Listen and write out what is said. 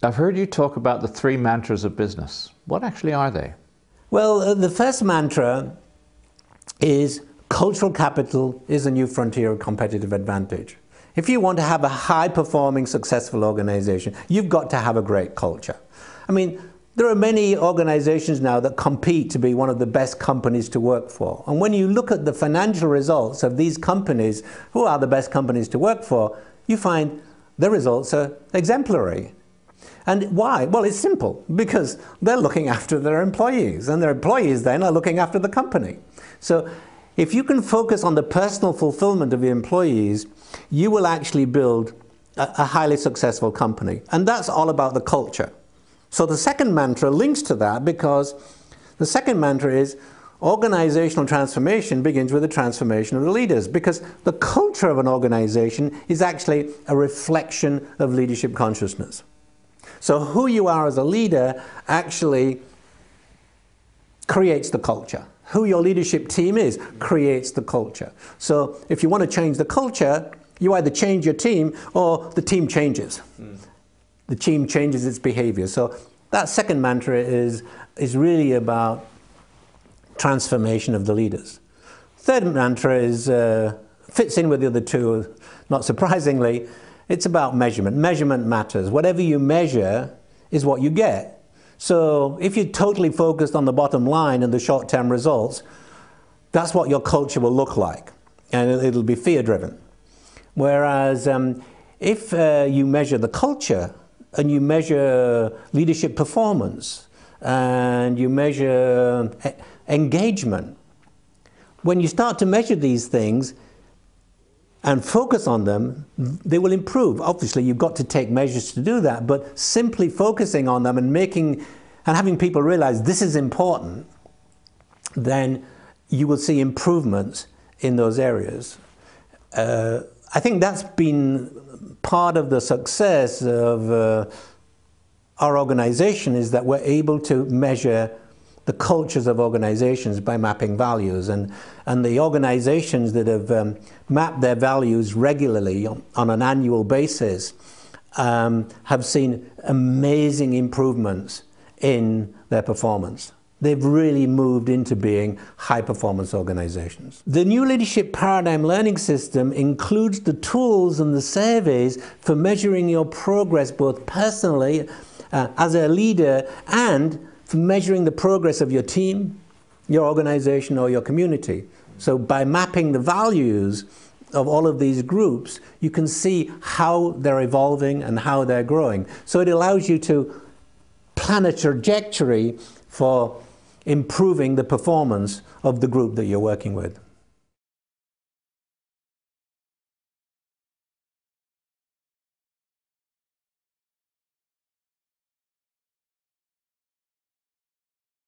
I've heard you talk about the three mantras of business. What actually are they? Well, the first mantra is cultural capital is a new frontier of competitive advantage. If you want to have a high-performing, successful organization, you've got to have a great culture. I mean, there are many organizations now that compete to be one of the best companies to work for. And when you look at the financial results of these companies, who are the best companies to work for, you find the results are exemplary. And why? Well, it's simple, because they're looking after their employees, and their employees then are looking after the company. So if you can focus on the personal fulfillment of your employees, you will actually build a highly successful company. And that's all about the culture. So the second mantra links to that, because the second mantra is organizational transformation begins with the transformation of the leaders, because the culture of an organization is actually a reflection of leadership consciousness. So who you are as a leader actually creates the culture. Who your leadership team is creates the culture. So if you want to change the culture, you either change your team or the team changes. The team changes its behavior. So that second mantra is really about transformation of the leaders. Third mantra is fits in with the other two, not surprisingly. It's about measurement. Measurement matters. Whatever you measure is what you get. So if you're totally focused on the bottom line and the short-term results, that's what your culture will look like. And it'll be fear-driven. Whereas if you measure the culture and you measure leadership performance and you measure engagement, when you start to measure these things and focus on them, they will improve. Obviously, you've got to take measures to do that, but simply focusing on them and having people realize this is important, then you will see improvements in those areas. I think that's been part of the success of our organization, is that we're able to measure the cultures of organizations by mapping values, and the organizations that have mapped their values regularly on an annual basis have seen amazing improvements in their performance. They've really moved into being high-performance organizations. The new leadership paradigm learning system includes the tools and the surveys for measuring your progress both personally as a leader and for measuring the progress of your team, your organization, or your community. So by mapping the values of all of these groups, you can see how they're evolving and how they're growing. So it allows you to plan a trajectory for improving the performance of the group that you're working with.